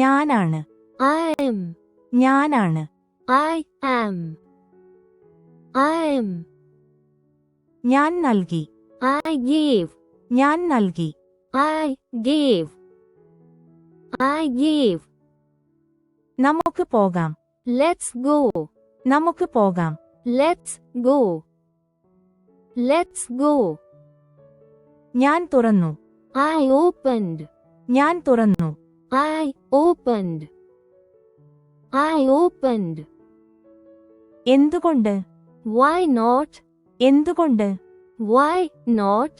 ഞാനാണ്. I am. ഞാനാണ്. I am. I am. ഞാൻ നൽകി. I gave. ഞാൻ നൽകി. I gave. I gave. നമുക്ക് പോകാം. Let's go. നമുക്ക് പോകാം. Let's go. Let's go. ഞാൻ തുറന്നു. I opened. ഞാൻ തുറന്നു. I opened. I opened. എന്തുകൊണ്ട്? Why not? എന്തുകൊണ്ട്? Why not?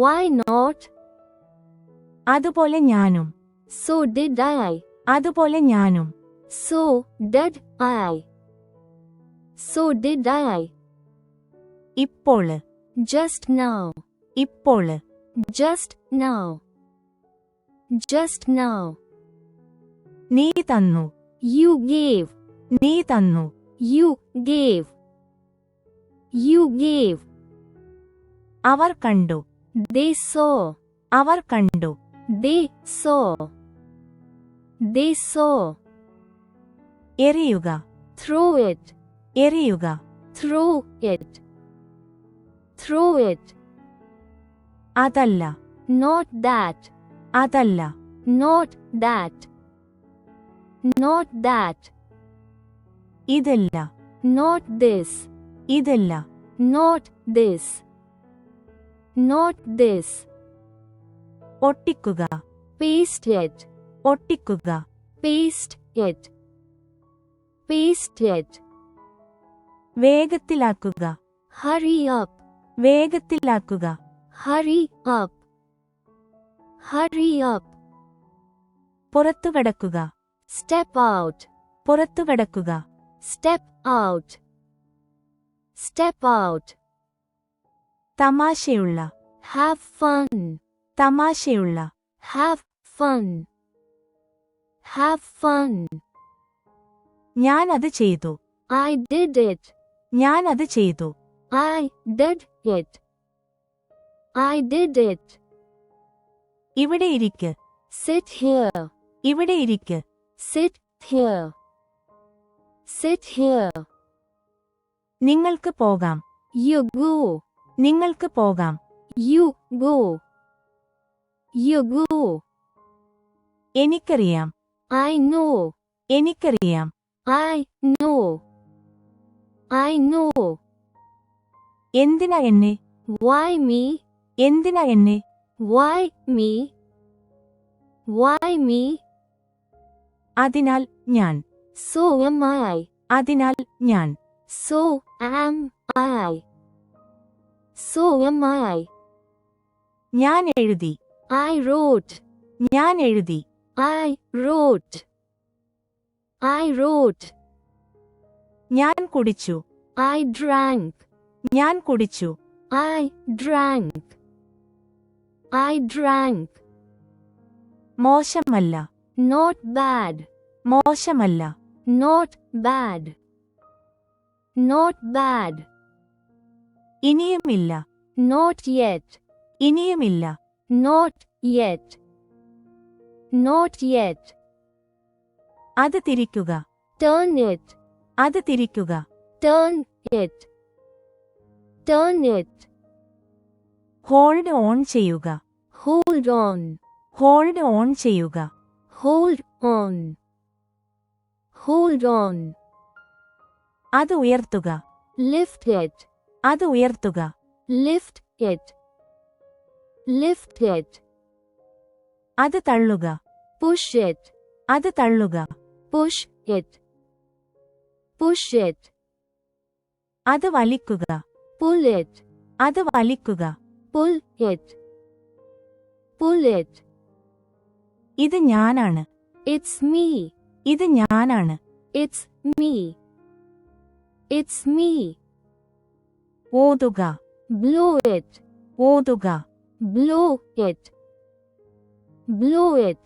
Why not? അതുപോലെ ഞാനും. So did I. അതുപോലെ ഞാനും. So did I. So did I. ഇപ്പോൾ. Just now. ഇപ്പോൾ. Just now. Just now. നീ തന്നു. You gave. നീ തന്നു. You gave. You gave. അവർ കണ്ടു. They saw. അവർ കണ്ടു. They saw. They saw. എറിയുക. Throw it. എറിയുക. Throw it. Throw it. അതല്ല. Not that. അതല്ല. Not that. Not that. ഇതില്ല. Not this. ഇതില്ല. Not this. Not this. ഒട്ടിക്കുക. Paste it. ഒട്ടിക്കുക. Paste it. Paste it. വേഗത്തിലാക്കുക. Hurry up. വേഗത്തിലാക്കുക. Hurry up. Hurry up. പുറത്തുകടക്കുക. Step out. പുറത്തുകടക്കുക. Step out. Step out. തമാശയുള്ള. Have fun. തമാശയുള്ള. Have fun. Have fun. ഞാൻ അത് ചെയ്തു. I did it. ഞാൻ അത് ചെയ്തു. I did it. I did it. ഇവിടെ ഇരിക്ക്. Sit here. ഇവിടെ ഇരിക്ക്. Sit here. Sit here. നിങ്ങൾക്ക് പോകാം. You go. നിങ്ങൾക്ക് പോകാം. You go. You go. എനിക്കറിയാം. I know. എനിക്കറിയാം. I know. I know. എന്തിനാ എന്നെ? Why me? എന്തിനാ എന്നെ? Why me? Why me? അതിനാൽ ഞാൻ. So am I. അതിനാൽ ഞാൻ. So am I. So am I. ഞാൻ എഴുതി. I wrote. ഞാൻ എഴുതി. I wrote. I wrote. ഞാൻ കുടിച്ചു. I drank. ഞാൻ കുടിച്ചു. I drank. I drank. മോശമല്ല. Not bad. മോശമല്ല. Not bad. Not bad. ഇനിയുമില്ല. Not yet. ഇനിയുമില്ല. Not yet. Not yet. അത് തിരിക്കുക. Turn it. അത് തിരിക്കുക. Turn it. Turn it. Hold on ചെയ്യുക. Hold on. ഹോൾഡ് ഓൺ ചെയ്യുക. Hold on. Hold on. അത് ഉയർത്തുക. Lift it. അത് ഉയർത്തുക. Lift it. Lift it. അത് തള്ളുക. Push it. അത് തള്ളുക. Push it. Push it. അത് വലിക്കുക. Pull it. അത് വലിക്കുക. Pull it. Pull it. ഇത് ഞാനാണ്. It's me. ഇത് ഞാനാണ്. It's me. It's me. ഓതുക. Blow it. ഓതുക. Blow it. Blow it.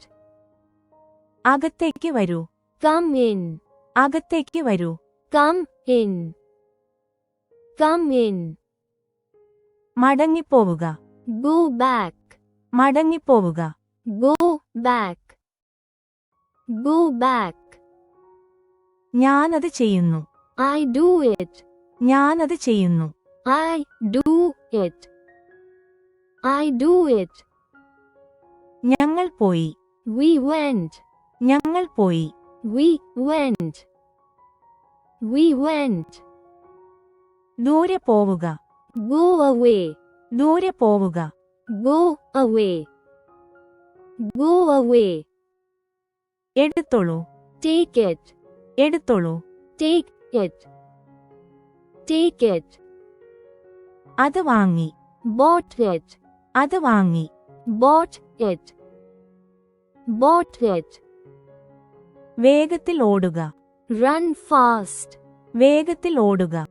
അകത്തേക്ക് വരൂ. Come in. അകത്തേക്ക് വരൂ. Come in. Come in. മടങ്ങിപ്പോവുക. Go back. മടങ്ങിപ്പോവുക. Go back. Go back. ഞാനത് ചെയ്യുന്നു. I do it. ഞാനത് ചെയ്യുന്നു. I do it. I do it. ഞങ്ങൾ പോയി. We went. ഞങ്ങൾ പോയി. We went. We went. ദൂരെ പോവുക. Go away. ദൂരെ പോവുക. Go away. Go away. എടുത്തോളൂ. Take it. എടുത്തോളൂ. Take it. Take it. അത് വാങ്ങി. Bought it. അത് വാങ്ങി. Bought it. Bought it. വേഗത്തിൽ ഓടുക. Run fast. വേഗത്തിൽ ഓടുക.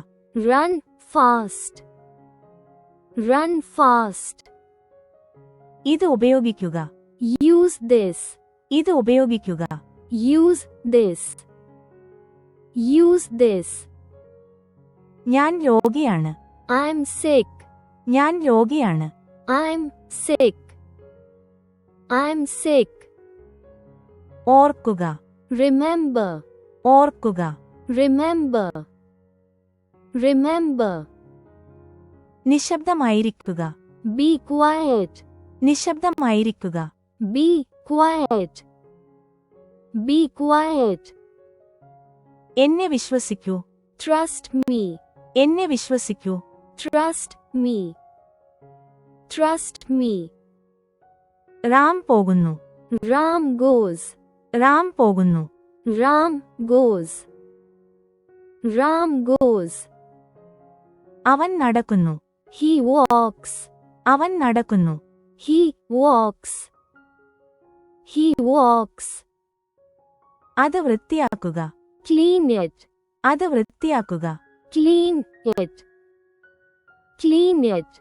Run fast. Run fast. ഇത് ഉപയോഗിക്കുക. Use this. ഇത് ഉപയോഗിക്കുക. Use this. Use this. ഞാൻ രോഗിയാണ്. I'm sick. ഞാൻ രോഗിയാണ്. I'm sick. I'm sick. ഓർക്കുക. Remember. ഓർക്കുക. Remember. Remember. നിശബ്ദമായിരിക്കുക. Be quiet. നിശബ്ദമായിരിക്കുക. Be quiet. Be quiet. എന്നെ വിശ്വസിക്കൂ. Trust me. എന്നെ വിശ്വസിക്കൂ. Trust me. Trust me. Ram പോകുന്നു. Ram goes. റാം പോകുന്നു. Ram goes. Ram goes. അവൻ നടക്കുന്നു. He walks. അവൻ നടക്കുന്നു. He walks. He walks. അത് വൃത്തിയാക്കുക. Clean it. അത് വൃത്തിയാക്കുക. Clean it. Clean it.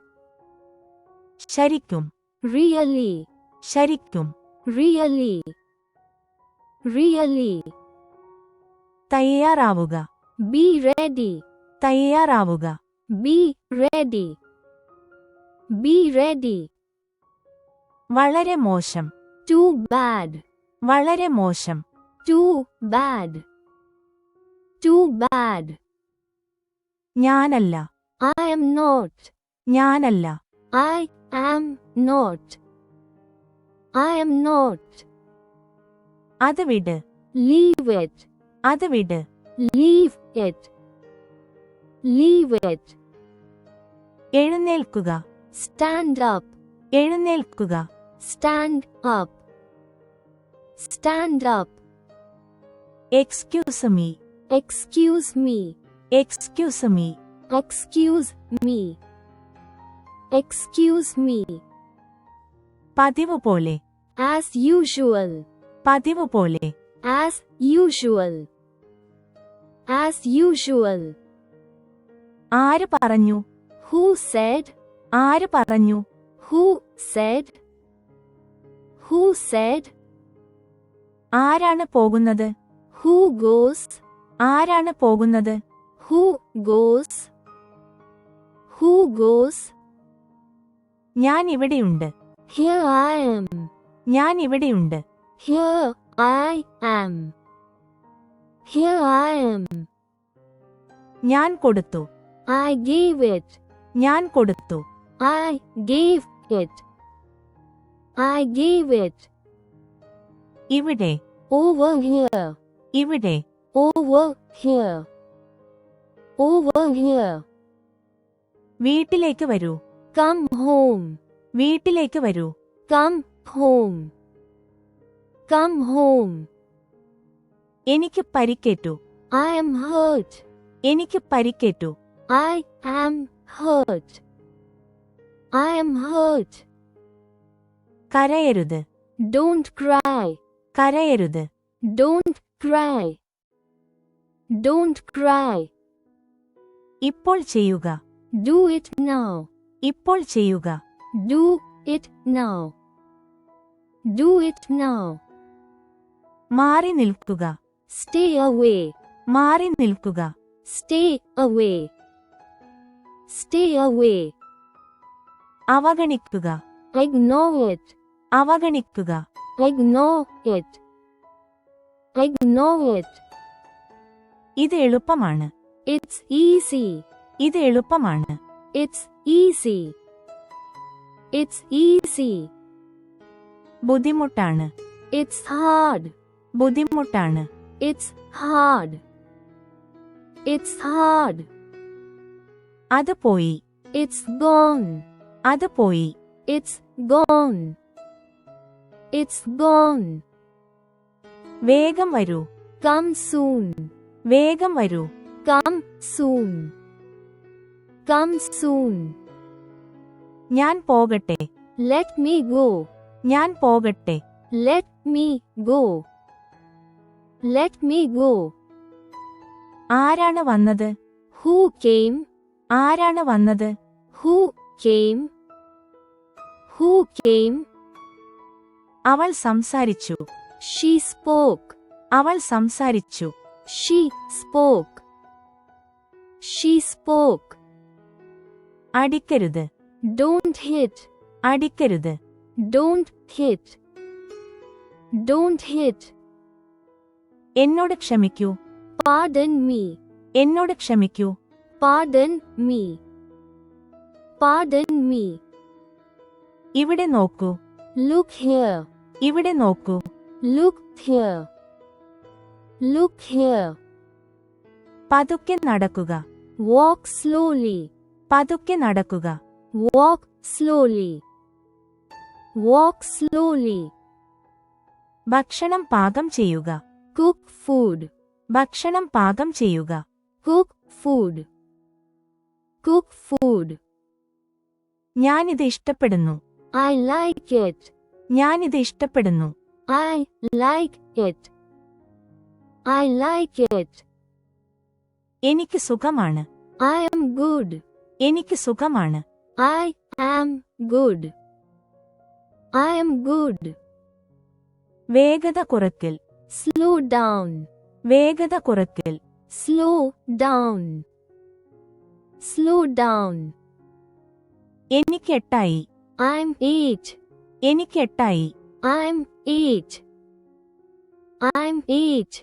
ശരിക്കും. Really. ശരിക്കും. Really. Really. തയ്യാറാവുക. Be ready. തയ്യാറാവുക. Be ready. Be ready. വളരെ മോശം. Too bad. വളരെ മോശം. Too bad. Too bad. ഞാനല്ല. I am not. ഞാനല്ല. I am not. I am not. അത് വിട്. Leave it. അത് വിട്. Leave it. Leave it. എഴുന്നേൽക്കുക. Stand up. എഴുന്നേൽക്കുക. Stand up. Stand up. Excuse me. Excuse me. Excuse me. Excuse me. Excuse me. പതിവ് പോലെ. As usual. പതിവ് പോലെ. As usual. As usual. ആര് പറഞ്ഞു? Who said? ആര് പറഞ്ഞു? Who said? Who said? ആരാണ് പോകുന്നത്? Who goes? ആരാണ് പോകുന്നത്? Who goes? Who goes? ഞാൻ ഇവിടെയുണ്ട്. Here I am. ഞാൻ ഇവിടെയുണ്ട്. Here I am. Here I am. ഞാൻ കൊടുത്തു. I gave it. ഞാൻ കൊടുത്തു. I gave it. I gave it. ഇവിടെ. Over here. ഇവിടെ. Over here. Over here. വീട്ടിലേക്ക് വരൂ. Come home. വീട്ടിലേക്ക് വരൂ. Come home. Come home. എനിക്ക് പരിക്കേറ്റു. I am hurt. എനിക്ക് പരിക്കേറ്റു. I am hurt. I am hurt. കരയരുത്. Don't cry. കരയരുത്. Don't cry. Don't cry. ഇപ്പോൾ ചെയ്യുക. Do it now. ഇപ്പോൾ ചെയ്യുക. Do it now. Do it now. മാറി നിൽക്കുക. Stay away. മാറി നിൽക്കുക. Stay away. Stay away. അവഗണിക്കുക. Ignore it. അവഗണിക്കുക. Ignore it. Ignore it. ഇത് എളുപ്പമാണ്. It's easy. ഇത് എളുപ്പമാണ്. It's easy. It's easy. ബുദ്ധിമുട്ടാണ്. It's hard. ബുദ്ധിമുട്ടാണ്. It's hard. It's hard. അത് പോയി. It's gone. അത് പോയി. It's gone. It's gone. വേഗം വരൂ. Come soon. വേഗം വരൂ. Come soon. Come soon. ഞാൻ പോകട്ടെ. Let me go. ഞാൻ പോകട്ടെ. Let me go. Let me go. ആരാണ് വന്നത്? Who came? ആരാണ് വന്നത്? Who came? Who came? അവൾ സംസാരിച്ചു. She spoke. അവൾ സംസാരിച്ചു. She spoke. She spoke. അടിക്കരുത്. Don't hit. അടിക്കരുത്. Don't hit. Don't hit. എന്നോട് ക്ഷമിക്കൂ. Pardon me. എന്നോട് ക്ഷമിക്കൂ. Pardon me. Pardon me. ഇവിടെ നോക്കൂ. Look here. ഇവിടെ നോക്കൂ. Look here. Look here. പതുക്കെ നടക്കുക. Walk slowly. പതുക്കെ നടക്കുക. Walk slowly. Walk slowly. ഭക്ഷണം പാകം ചെയ്യുക. Cook food. ഭക്ഷണം പാകം ചെയ്യുക. Cook food. Cook food. ഞാനിത് ഇഷ്ടപ്പെടുന്നു. I like it. ഞാനിത് ഇഷ്ടപ്പെടുന്നു. I like it. I like it. എനിക്ക് സുഖമാണ്. I am good. എനിക്ക് സുഖമാണ്. I am good. I am good. വേഗത കുറയ്ക്കൽ. Slow down. വേഗത കുറയ്ക്കൽ. Slow down. Slow down. എനിക്ക് 8 ആയി. I'm 8. എനിക്ക് 8 ആയി. I'm 8. I'm 8.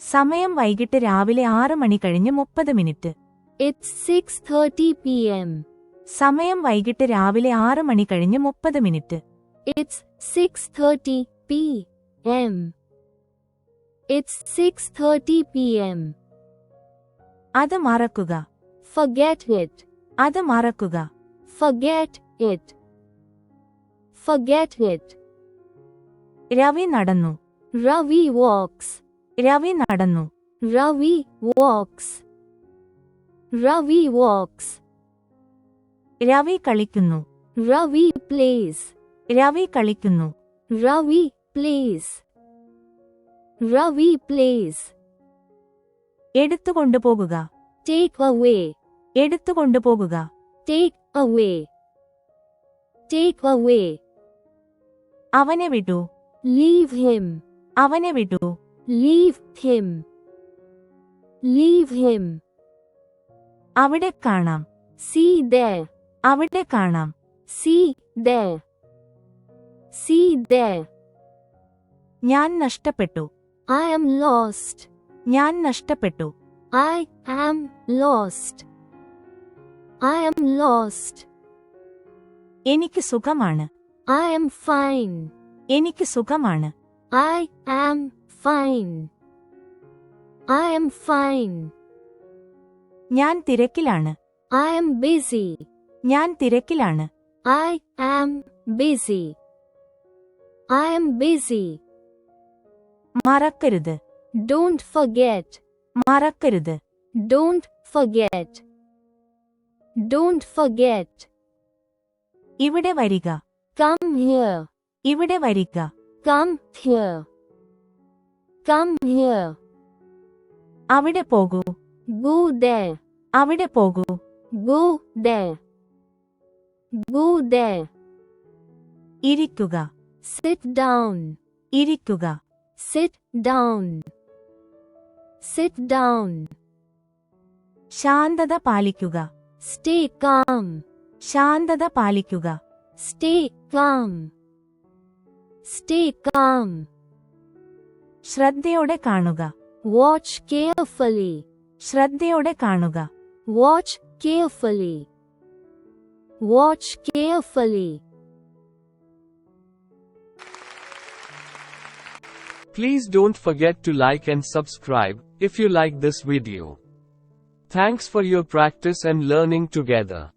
സമയം വൈകിട്ട് രാവിലെ 6 മണി കഴിഞ്ഞ് 30 മിനിറ്റ്. It's 6:30 p.m. സമയം വൈകിട്ട് രാവിലെ 6 മണി കഴിഞ്ഞ് 30 minute. It's 6:30 p.m. It's 6:30 p.m. അത് മറക്കുക. Forget it. അത് മറക്കുക. Forget it. Forget it. Ravi നടന്നു. Ravi walks. രവി നടന്നു. Ravi walks. Ravi walks. Ravi കളിക്കുന്നു. Ravi plays. രവി കളിക്കുന്നു. Ravi plays. Ravi plays. എടുത്തുകൊണ്ടുപോകുക. Take away. എടുത്തുകൊണ്ടുപോകുക. Take away. Take away. അവനെ വിടൂ. Leave him. അവനെ വിടൂ. Leave him. Leave him. അവിടെ കാണാം. See there. അവിടെ കാണാം. See there. See there. ഞാൻ നഷ്ടപ്പെട്ടു. I am lost. ഞാൻ നഷ്ടപ്പെട്ടു. I am lost. I am lost. എനിക്ക് സുഖമാണ്. I am fine. എനിക്ക് സുഖമാണ്. I am fine. I am fine. ഞാൻ തിരക്കിലാണ്. I am busy. ഞാൻ തിരക്കിലാണ്. I am busy. I am busy. മറക്കരുത്. Don't forget. മറക്കരുത്. Don't forget. Don't forget. ഇവിടെ വരിക. Come here. ഇവിടെ വരിക. Come here. Come here. അവിടെ പോകൂ. Go there. അവിടെ പോകൂ. Go there. Go there. ഇരിക്കുക. Sit down. ഇരിക്കുക. Sit down. Sit down. ശാന്തത പാലിക്കുക. Stay calm. ശാന്തത പാലിക്കുക. Stay calm. Stay calm. ശ്രദ്ധയോടെ കാണുക. Watch carefully. ശ്രദ്ധയോടെ കാണുക. Watch carefully. Watch carefully. Please don't forget to like and subscribe if you like this video. Thanks for your practice and learning together.